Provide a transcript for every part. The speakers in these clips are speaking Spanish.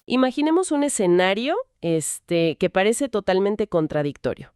Imaginemos un escenario que parece totalmente contradictorio.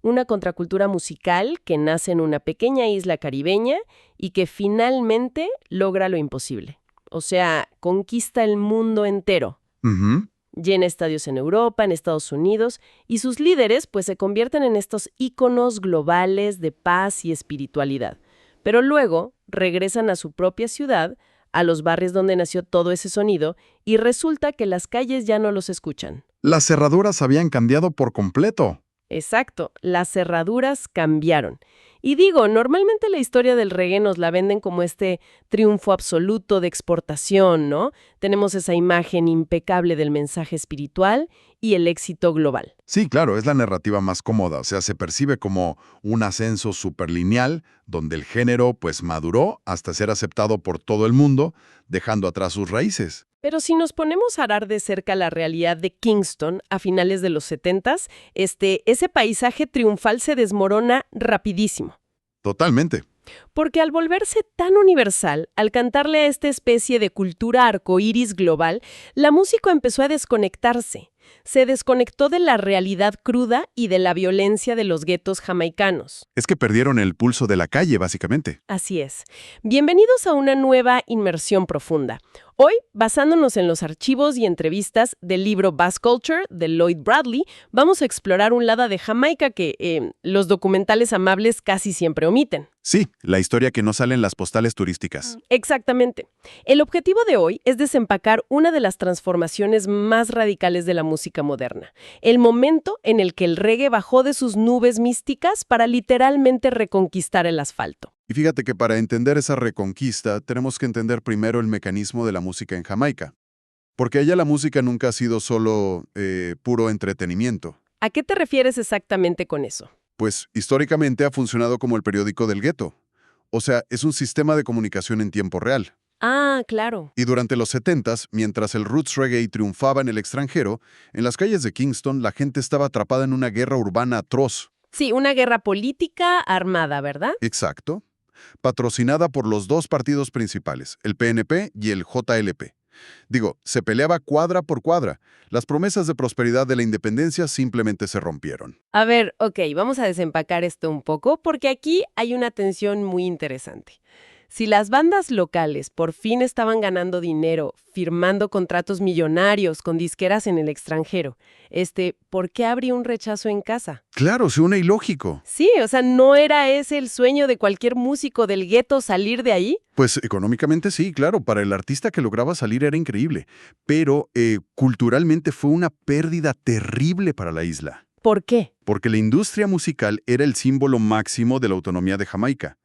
Una contracultura musical que nace en una pequeña isla caribeña y que finalmente logra lo imposible. O sea, conquista el mundo entero. Ujú. Llena estadios en Europa, en Estados Unidos, y sus líderes pues se convierten en estos íconos globales de paz y espiritualidad. Pero luego regresan a su propia ciudad, a los barrios donde nació todo ese sonido, y resulta que las calles ya no los escuchan. Las cerraduras habían cambiado por completo. Exacto, las cerraduras cambiaron. Y digo, normalmente la historia del reggae nos la venden como este triunfo absoluto de exportación, ¿no? Tenemos esa imagen impecable del mensaje espiritual y el éxito global. Sí, claro, es la narrativa más cómoda, o sea, se percibe como un ascenso superlineal donde el género pues maduró hasta ser aceptado por todo el mundo, dejando atrás sus raíces. Pero si nos ponemos a arar de cerca la realidad de Kingston a finales de los 70s, ese paisaje triunfal se desmorona rapidísimo. Totalmente. Porque al volverse tan universal, al cantarle a esta especie de cultura arcoíris global, la música empezó a desconectarse. Se desconectó de la realidad cruda y de la violencia de los guetos jamaicanos. Es que perdieron el pulso de la calle, básicamente. Así es. Bienvenidos a una nueva inmersión profunda. Hoy, basándonos en los archivos y entrevistas del libro Bass Culture de Lloyd Bradley, vamos a explorar un lado de Jamaica que los documentales amables casi siempre omiten. Sí, la historia que no sale en las postales turísticas. Exactamente. El objetivo de hoy es desempacar una de las transformaciones más radicales de la música moderna. El momento en el que el reggae bajó de sus nubes místicas para literalmente reconquistar el asfalto. Y fíjate que para entender esa reconquista tenemos que entender primero el mecanismo de la música en Jamaica. Porque allá la música nunca ha sido solo puro entretenimiento. ¿A qué te refieres exactamente con eso? Pues históricamente ha funcionado como el periódico del gueto. O sea, es un sistema de comunicación en tiempo real. Ah, claro. Y durante los 70s, mientras el roots reggae triunfaba en el extranjero, en las calles de Kingston la gente estaba atrapada en una guerra urbana atroz. Sí, una guerra política armada, ¿verdad? Exacto. Patrocinada por los dos partidos principales, el PNP y el JLP. Digo, se peleaba cuadra por cuadra. Las promesas de prosperidad de la independencia simplemente se rompieron. A ver, ok, vamos a desempacar esto un poco porque aquí hay una tensión muy interesante. Si las bandas locales por fin estaban ganando dinero, firmando contratos millonarios con disqueras en el extranjero, ¿por qué habría un rechazo en casa? Claro, suena ilógico. Sí, o sea, ¿no era ese el sueño de cualquier músico del gueto salir de ahí? Pues económicamente sí, claro, para el artista que lograba salir era increíble, pero culturalmente fue una pérdida terrible para la isla, ¿Por qué? porque la industria musical era el símbolo máximo de la autonomía de Jamaica.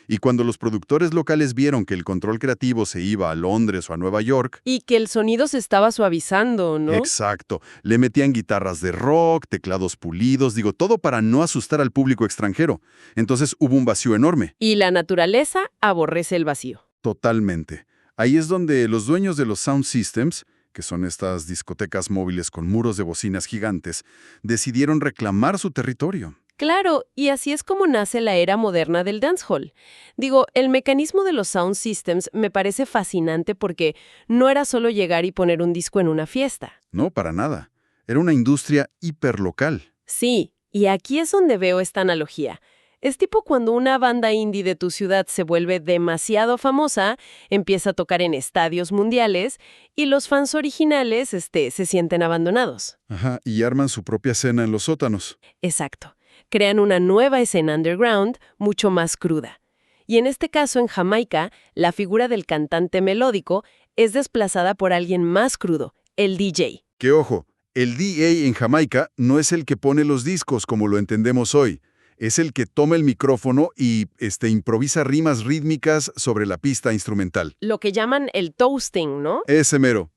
Y cuando los productores locales vieron que el control creativo se iba a Londres o a Nueva York, Y que el sonido se estaba suavizando, ¿no? exacto, le metían guitarras de rock, teclados pulidos, digo, todo para no asustar al público extranjero. Entonces hubo un vacío enorme. Y la naturaleza aborrece el vacío. Totalmente. Ahí es donde los dueños de los sound systems, que son estas discotecas móviles con muros de bocinas gigantes, decidieron reclamar su territorio. Claro, y así es como nace la era moderna del dancehall. Digo, el mecanismo de los sound systems me parece fascinante porque no era solo llegar y poner un disco en una fiesta. No, para nada. Era una industria hiperlocal. Sí, y aquí es donde veo esta analogía. Es tipo cuando una banda indie de tu ciudad se vuelve demasiado famosa, empieza a tocar en estadios mundiales y los fans originales, se sienten abandonados. Ajá, y arman su propia escena en los sótanos. Exacto. Crean una nueva escena underground mucho más cruda. Y en este caso, en Jamaica, la figura del cantante melódico es desplazada por alguien más crudo, el DJ. Que ojo, el DJ en Jamaica no es el que pone los discos como lo entendemos hoy. Es el que toma el micrófono y improvisa rimas rítmicas sobre la pista instrumental. Lo que llaman el toasting, ¿no? Ese mero.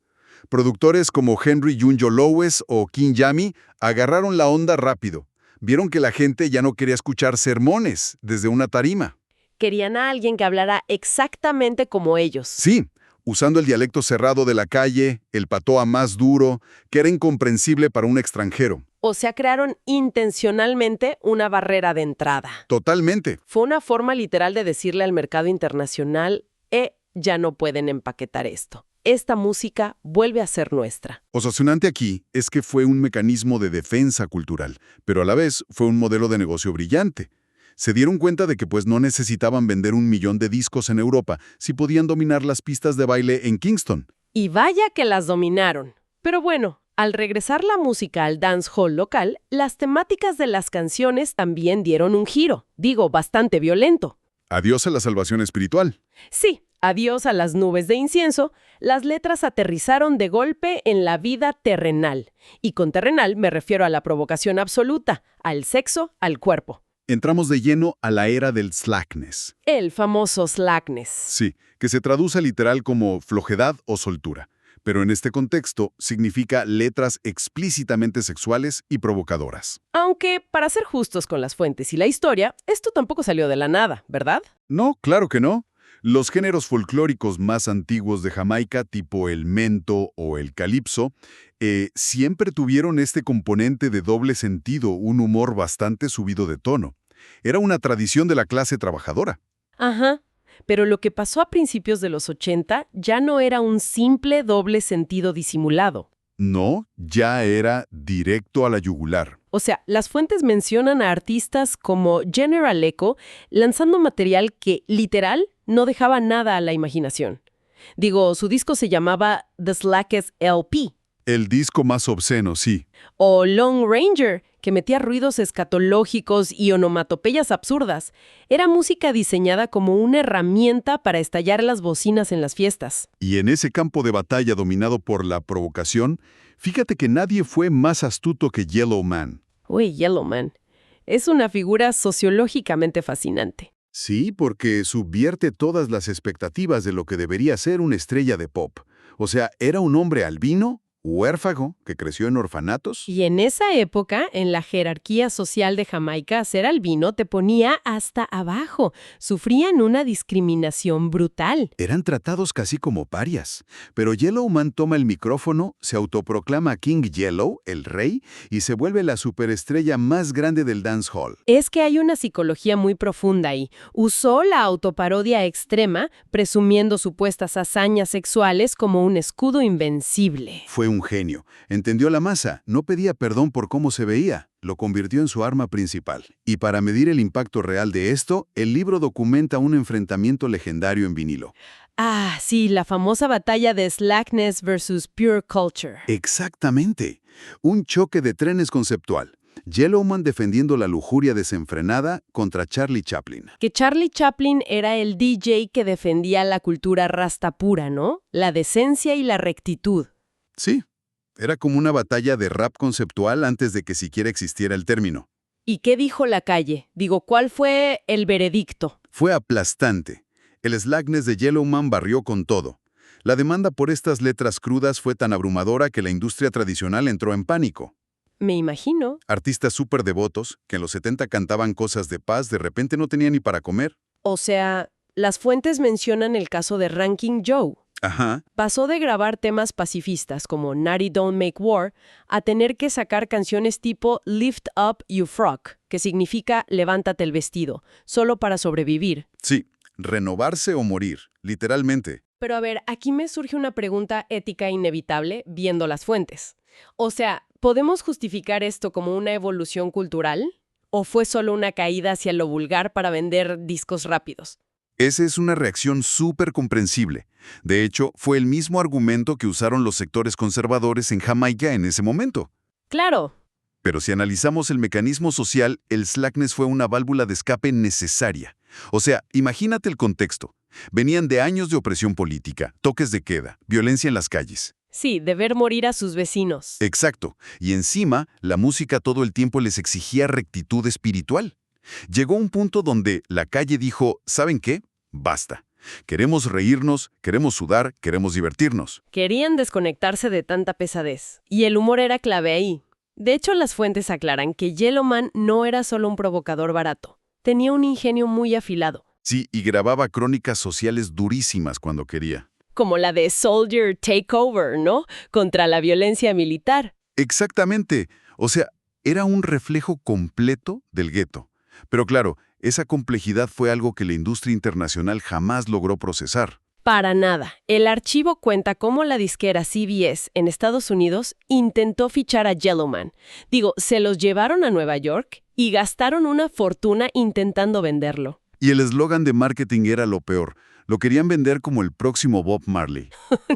Productores como Henry Junjo Lowes o King Yami agarraron la onda rápido. Vieron que la gente ya no quería escuchar sermones desde una tarima. Querían a alguien que hablara exactamente como ellos. Sí, usando el dialecto cerrado de la calle, el patoa más duro, que era incomprensible para un extranjero. O sea, crearon intencionalmente una barrera de entrada. Totalmente. Fue una forma literal de decirle al mercado internacional, ya no pueden empaquetar esto. esta música vuelve a ser nuestra. Osasunante aquí es que fue un mecanismo de defensa cultural, pero a la vez fue un modelo de negocio brillante. Se dieron cuenta de que pues no necesitaban vender 1 millón de discos en Europa si podían dominar las pistas de baile en Kingston. Y vaya que las dominaron. Pero bueno, al regresar la música al dancehall local, las temáticas de las canciones también dieron un giro, digo, bastante violento. Adiós a la salvación espiritual. Sí, adiós a las nubes de incienso, las letras aterrizaron de golpe en la vida terrenal. Y con terrenal me refiero a la provocación absoluta, al sexo, al cuerpo. Entramos de lleno a la era del slackness. El famoso slackness. Sí, que se traduce literal como flojedad o soltura. Pero en este contexto significa letras explícitamente sexuales y provocadoras. Aunque, para ser justos con las fuentes y la historia, esto tampoco salió de la nada, ¿verdad? No, claro que no. Los géneros folclóricos más antiguos de Jamaica, tipo el mento o el calipso, siempre tuvieron este componente de doble sentido, un humor bastante subido de tono. Era una tradición de la clase trabajadora. Ajá. Pero lo que pasó a principios de los 80 ya no era un simple doble sentido disimulado. No, ya era directo a la yugular. O sea, las fuentes mencionan a artistas como General Echo lanzando material que, literal, no dejaba nada a la imaginación. Digo, su disco se llamaba The Slackest LP. El disco más obsceno, sí. O Lone Ranger, que metía ruidos escatológicos y onomatopeyas absurdas. Era música diseñada como una herramienta para estallar las bocinas en las fiestas. Y en ese campo de batalla dominado por la provocación, fíjate que nadie fue más astuto que Yellow Man. Uy, Yellow Man. Es una figura sociológicamente fascinante. Sí, porque subvierte todas las expectativas de lo que debería ser una estrella de pop. O sea, era un hombre albino, huérfago, que creció en orfanatos. Y en esa época, en la jerarquía social de Jamaica, ser albino te ponía hasta abajo. Sufrían una discriminación brutal. Eran tratados casi como parias. Pero Yellow Man toma el micrófono, se autoproclama King Yellow, el rey, y se vuelve la superestrella más grande del dancehall. Es que hay una psicología muy profunda ahí. Usó la autoparodia extrema, presumiendo supuestas hazañas sexuales como un escudo invencible. Fue un genio. Entendió la masa, no pedía perdón por cómo se veía, lo convirtió en su arma principal. Y para medir el impacto real de esto, el libro documenta un enfrentamiento legendario en vinilo. Ah, sí, la famosa batalla de Slackness versus Pure Culture. Exactamente. Un choque de trenes conceptual. Yellowman defendiendo la lujuria desenfrenada contra Charlie Chaplin. Que Charlie Chaplin era el DJ que defendía la cultura rasta pura, ¿no? La decencia y la rectitud. Sí, era como una batalla de rap conceptual antes de que siquiera existiera el término. ¿Y qué dijo la calle? Digo, ¿cuál fue el veredicto? Fue aplastante. El slackness de Yellowman barrió con todo. La demanda por estas letras crudas fue tan abrumadora que la industria tradicional entró en pánico. Me imagino. Artistas súper devotos, que en los 70 cantaban cosas de paz, de repente no tenían ni para comer. O sea, las fuentes mencionan el caso de Ranking Joe. Ajá. Pasó de grabar temas pacifistas como Natty Don't Make War a tener que sacar canciones tipo Lift Up You Frock, que significa levántate el vestido, solo para sobrevivir. Sí, renovarse o morir, literalmente. Pero a ver, aquí me surge una pregunta ética inevitable viendo las fuentes. O sea, ¿podemos justificar esto como una evolución cultural? ¿O fue solo una caída hacia lo vulgar para vender discos rápidos? Esa es una reacción súper comprensible. De hecho, fue el mismo argumento que usaron los sectores conservadores en Jamaica en ese momento. Claro. Pero si analizamos el mecanismo social, el slackness fue una válvula de escape necesaria. O sea, imagínate el contexto. Venían de años de opresión política, toques de queda, violencia en las calles. Sí, de ver morir a sus vecinos. Exacto. Y encima, la música todo el tiempo les exigía rectitud espiritual. Llegó un punto donde la calle dijo, ¿saben qué? Basta. Queremos reírnos, queremos sudar, queremos divertirnos. Querían desconectarse de tanta pesadez. Y el humor era clave ahí. De hecho, las fuentes aclaran que Yellowman no era solo un provocador barato. Tenía un ingenio muy afilado. Sí, y grababa crónicas sociales durísimas cuando quería. Como la de Soldier Takeover, ¿no? Contra la violencia militar. Exactamente. O sea, era un reflejo completo del gueto. Pero claro, esa complejidad fue algo que la industria internacional jamás logró procesar. Para nada. El archivo cuenta cómo la disquera CBS en Estados Unidos intentó fichar a Yellowman. Digo, se los llevaron a Nueva York y gastaron una fortuna intentando venderlo. Y el eslogan de marketing era lo peor. Lo querían vender como el próximo Bob Marley.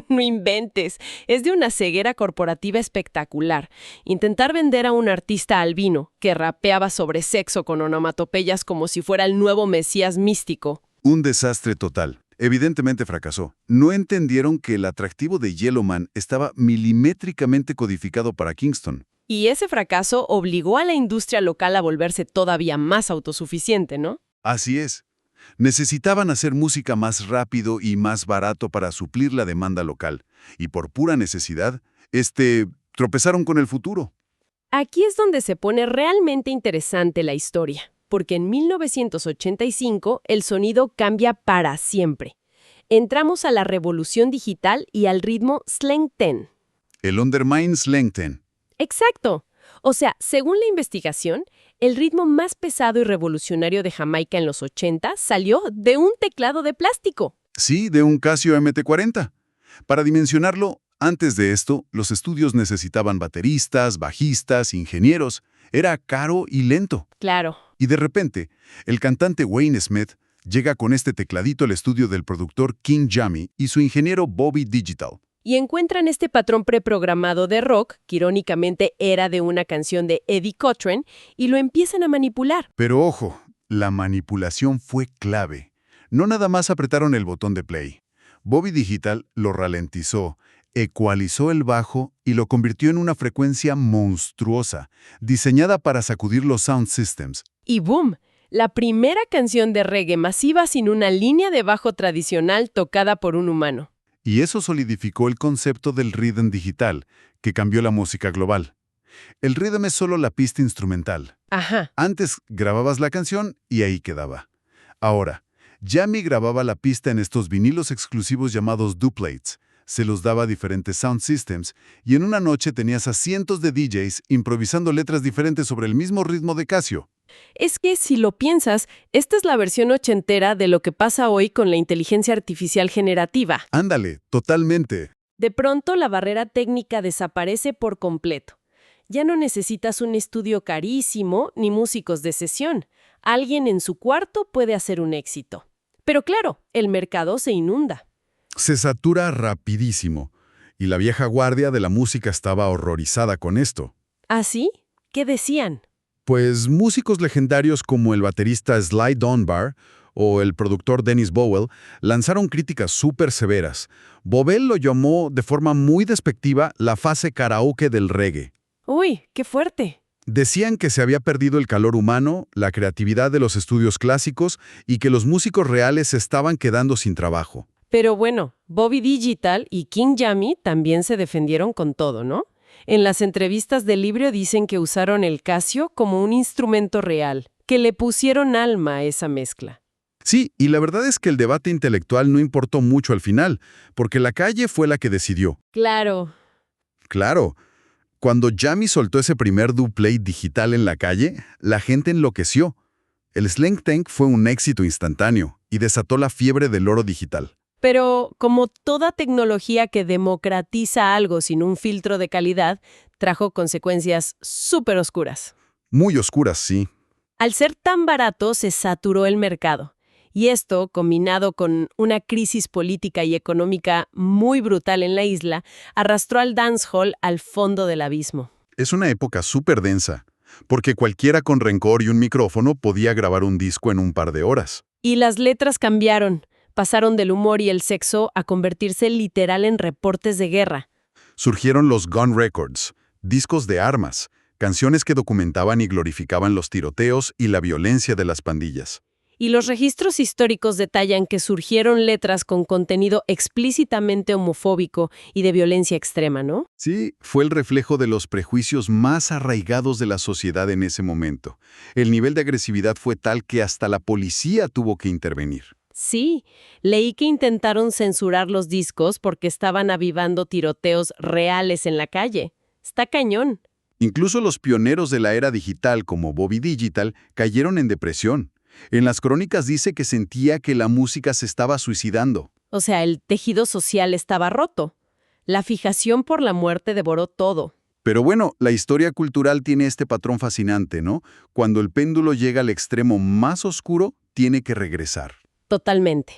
No inventes. Es de una ceguera corporativa espectacular. Intentar vender a un artista albino que rapeaba sobre sexo con onomatopeyas como si fuera el nuevo mesías místico. Un desastre total. Evidentemente fracasó. No entendieron que el atractivo de Yellowman estaba milimétricamente codificado para Kingston. Y ese fracaso obligó a la industria local a volverse todavía más autosuficiente, ¿no? Así es. Necesitaban hacer música más rápido y más barato para suplir la demanda local. Y por pura necesidad, tropezaron con el futuro. Aquí es donde se pone realmente interesante la historia, porque en 1985 el sonido cambia para siempre. Entramos a la revolución digital y al ritmo Slang 10. El Undermine Slang 10. Exacto. O sea, según la investigación, el ritmo más pesado y revolucionario de Jamaica en los 80 salió de un teclado de plástico. Sí, de un Casio MT-40. Para dimensionarlo, antes de esto, los estudios necesitaban bateristas, bajistas, ingenieros. Era caro y lento. Claro. Y de repente, el cantante Wayne Smith llega con este tecladito al estudio del productor King Jammy y su ingeniero Bobby Digital. Y encuentran este patrón preprogramado de rock, que irónicamente era de una canción de Eddie Cochran, y lo empiezan a manipular. Pero ojo, la manipulación fue clave. No nada más apretaron el botón de play. Bobby Digital lo ralentizó, ecualizó el bajo y lo convirtió en una frecuencia monstruosa, diseñada para sacudir los sound systems. Y ¡boom! La primera canción de reggae masiva sin una línea de bajo tradicional tocada por un humano. Y eso solidificó el concepto del rhythm digital, que cambió la música global. El rhythm es solo la pista instrumental. Ajá. Antes grababas la canción y ahí quedaba. Ahora, Jammy grababa la pista en estos vinilos exclusivos llamados duplates. Se los daba a diferentes sound systems y en una noche tenías a cientos de DJs improvisando letras diferentes sobre el mismo ritmo de Casio. Es que, si lo piensas, esta es la versión ochentera de lo que pasa hoy con la inteligencia artificial generativa. Ándale, totalmente. De pronto, la barrera técnica desaparece por completo. Ya no necesitas un estudio carísimo ni músicos de sesión. Alguien en su cuarto puede hacer un éxito. Pero claro, el mercado se inunda. Se satura rapidísimo. Y la vieja guardia de la música estaba horrorizada con esto. ¿Ah, sí? ¿Qué decían? Pues músicos legendarios como el baterista Sly Dunbar o el productor Dennis Bowell lanzaron críticas súper severas. Bowell lo llamó de forma muy despectiva la fase karaoke del reggae. ¡Uy, qué fuerte! Decían que se había perdido el calor humano, la creatividad de los estudios clásicos y que los músicos reales se estaban quedando sin trabajo. Pero bueno, Bobby Digital y King Jammy también se defendieron con todo, ¿no? En las entrevistas del libro dicen que usaron el Casio como un instrumento real, que le pusieron alma a esa mezcla. Sí, y la verdad es que el debate intelectual no importó mucho al final, porque la calle fue la que decidió. Claro. Claro, cuando Jammy soltó ese primer duplate digital en la calle, la gente enloqueció. El Slang Tank fue un éxito instantáneo y desató la fiebre del oro digital. Pero como toda tecnología que democratiza algo sin un filtro de calidad, trajo consecuencias súper oscuras. Muy oscuras, sí. Al ser tan barato, se saturó el mercado. Y esto, combinado con una crisis política y económica muy brutal en la isla, arrastró al dancehall al fondo del abismo. Es una época súper densa, porque cualquiera con rencor y un micrófono podía grabar un disco en un par de horas. Y las letras cambiaron. Pasaron del humor y el sexo a convertirse literal en reportes de guerra. Surgieron los gun records, discos de armas, canciones que documentaban y glorificaban los tiroteos y la violencia de las pandillas. Y los registros históricos detallan que surgieron letras con contenido explícitamente homofóbico y de violencia extrema, ¿no? Sí, fue el reflejo de los prejuicios más arraigados de la sociedad en ese momento. El nivel de agresividad fue tal que hasta la policía tuvo que intervenir. Sí, leí que intentaron censurar los discos porque estaban avivando tiroteos reales en la calle. Está cañón. Incluso los pioneros de la era digital, como Bobby Digital, cayeron en depresión. En las crónicas dice que sentía que la música se estaba suicidando. O sea, el tejido social estaba roto. La fijación por la muerte devoró todo. Pero bueno, la historia cultural tiene este patrón fascinante, ¿no? Cuando el péndulo llega al extremo más oscuro, tiene que regresar. Totalmente.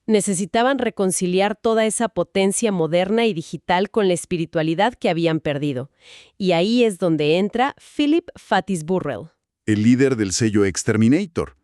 Necesitaban reconciliar toda esa potencia moderna y digital con la espiritualidad que habían perdido. Y ahí es donde entra Philip Fatis Burrell. El líder del sello Exterminator.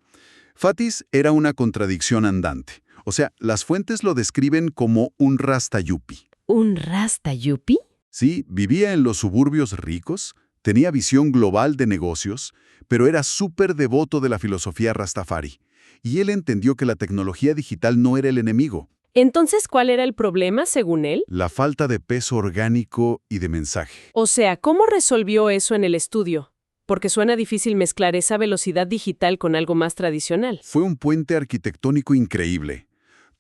Fatis era una contradicción andante. O sea, las fuentes lo describen como un rasta yuppie. ¿Un Rasta Yuppie? Sí, vivía en los suburbios ricos, tenía visión global de negocios, pero era súper devoto de la filosofía Rastafari. Y él entendió que la tecnología digital no era el enemigo, Entonces, ¿cuál era el problema, según él? la falta de peso orgánico y de mensaje. O sea, ¿cómo resolvió eso en el estudio? Porque suena difícil mezclar esa velocidad digital con algo más tradicional. Fue un puente arquitectónico increíble.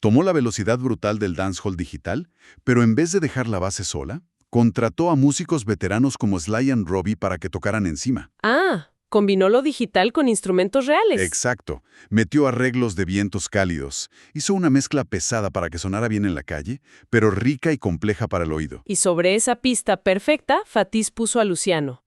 Tomó la velocidad brutal del dancehall digital, pero en vez de dejar la base sola, contrató a músicos veteranos como Sly and Robbie para que tocaran encima. Ah, combinó lo digital con instrumentos reales. Exacto. Metió arreglos de vientos cálidos. Hizo una mezcla pesada para que sonara bien en la calle, pero rica y compleja para el oído. Y sobre esa pista perfecta, Fatis puso a Luciano.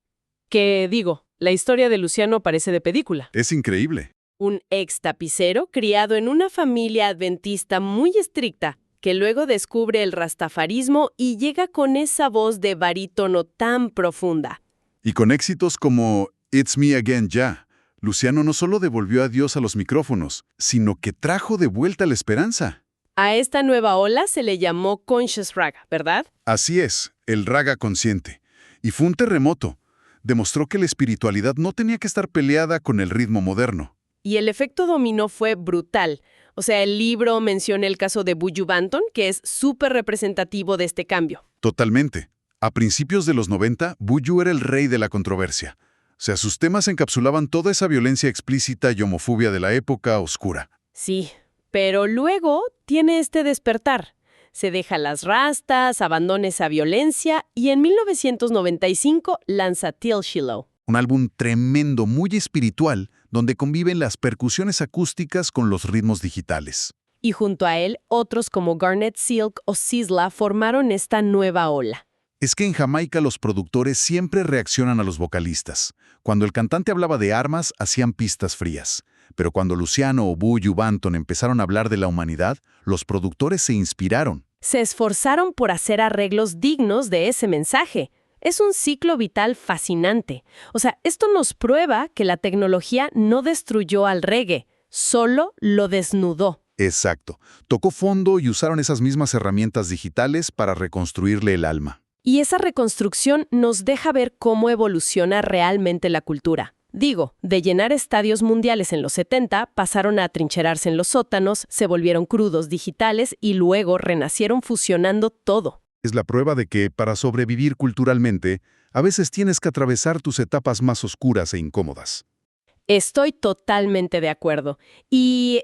Que, digo, la historia de Luciano parece de película. Es increíble. Un ex tapicero criado en una familia adventista muy estricta, que luego descubre el rastafarismo y llega con esa voz de barítono tan profunda. Y con éxitos como It's Me Again Ya, Luciano no solo devolvió a Dios a los micrófonos, sino que trajo de vuelta la esperanza. A esta nueva ola se le llamó Conscious Raga, ¿verdad? Así es, el raga consciente. Y fue un terremoto. Demostró que la espiritualidad no tenía que estar peleada con el ritmo moderno. Y el efecto dominó fue brutal. O sea, el libro menciona el caso de Buju Banton, que es súper representativo de este cambio. Totalmente. A principios de los 90, Buju era el rey de la controversia. O sea, sus temas encapsulaban toda esa violencia explícita y homofobia de la época oscura. Sí, pero luego tiene este despertar. Se deja las rastas, abandona esa violencia y en 1995 lanza Till Shiloh. Un álbum tremendo, muy espiritual, donde conviven las percusiones acústicas con los ritmos digitales. Y junto a él, otros como Garnet Silk o Sizzla formaron esta nueva ola. Es que en Jamaica los productores siempre reaccionan a los vocalistas. Cuando el cantante hablaba de armas, hacían pistas frías. Pero cuando Luciano o Buju Banton empezaron a hablar de la humanidad, los productores se inspiraron. Se esforzaron por hacer arreglos dignos de ese mensaje. Es un ciclo vital fascinante. O sea, esto nos prueba que la tecnología no destruyó al reggae, solo lo desnudó. Exacto. Tocó fondo y usaron esas mismas herramientas digitales para reconstruirle el alma. Y esa reconstrucción nos deja ver cómo evoluciona realmente la cultura. Digo, de llenar estadios mundiales en los 70, pasaron a atrincherarse en los sótanos, se volvieron crudos digitales y luego renacieron fusionando todo. Es la prueba de que, para sobrevivir culturalmente, a veces tienes que atravesar tus etapas más oscuras e incómodas. Estoy totalmente de acuerdo. Y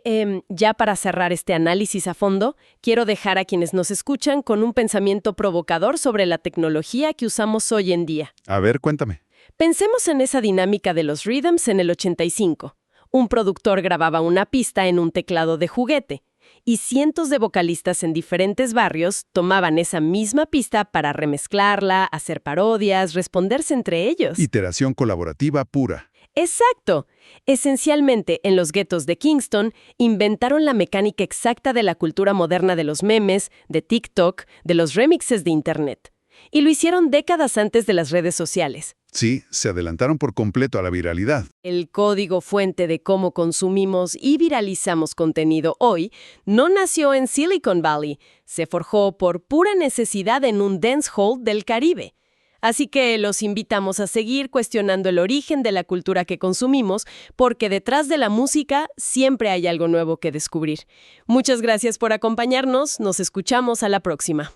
ya para cerrar este análisis a fondo, quiero dejar a quienes nos escuchan con un pensamiento provocador sobre la tecnología que usamos hoy en día. A ver, cuéntame. Pensemos en esa dinámica de los rhythms en el 85. Un productor grababa una pista en un teclado de juguete, y cientos de vocalistas en diferentes barrios tomaban esa misma pista para remezclarla, hacer parodias, responderse entre ellos. Iteración colaborativa pura. ¡Exacto! Esencialmente, en los guetos de Kingston, inventaron la mecánica exacta de la cultura moderna de los memes, de TikTok, de los remixes de Internet. Y lo hicieron décadas antes de las redes sociales. Sí, se adelantaron por completo a la viralidad. El código fuente de cómo consumimos y viralizamos contenido hoy no nació en Silicon Valley, se forjó por pura necesidad en un dancehall del Caribe. Así que los invitamos a seguir cuestionando el origen de la cultura que consumimos, porque detrás de la música siempre hay algo nuevo que descubrir. Muchas gracias por acompañarnos, nos escuchamos a la próxima.